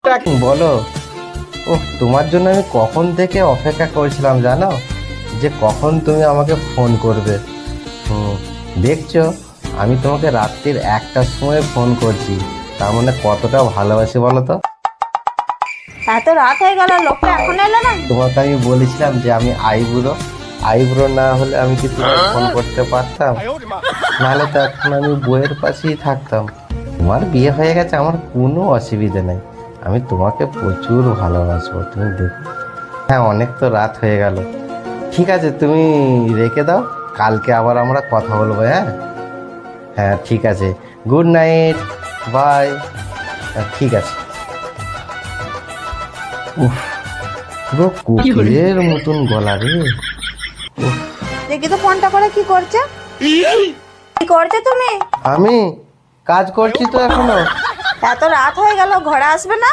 বলো। ওহ, তোমার জন্য আমি কখন থেকে অপেক্ষা করছিলাম জানো, যে কখন তুমি আমাকে ফোন করবে। দেখছো, আমি তোমাকে রাত্রির 1টার সময় ফোন করছি, তার মানে কতটা ভালোবাসি বলো তো। এত রাত হয়ে গেল, লোকটা এখন এলো না? তোমাকে আমি বলেছিলাম যে আমি আইবুড়ো না হলে আমি কি তোমাকে ফোন করতে পারতাম? নাহলে তো এখন আমি বইয়ের পাশেই থাকতাম। তোমার বিয়ে হয়ে গেছে, আমার কোনো অসুবিধে নেই, আমি তোমাকে প্রচুর ভালোবাসবো, তুমি দেখো। হ্যাঁ, অনেক তো রাত হয়ে গেল। ঠিক আছে, তুমি রেখে দাও, কালকে আবার আমরা কথা বলবো। হ্যাঁ হ্যাঁ, ঠিক আছে, গুড নাইট, বাই। ঠিক আছে। উফ, পুরো কোকিলের মতন গলা রে। দেখি তো ফোনটা করে কি করছে। কি করছে তুমি? আমি কাজ করছি তো এখনো। এত রাত হয়ে গেল, ঘরে আসবে না?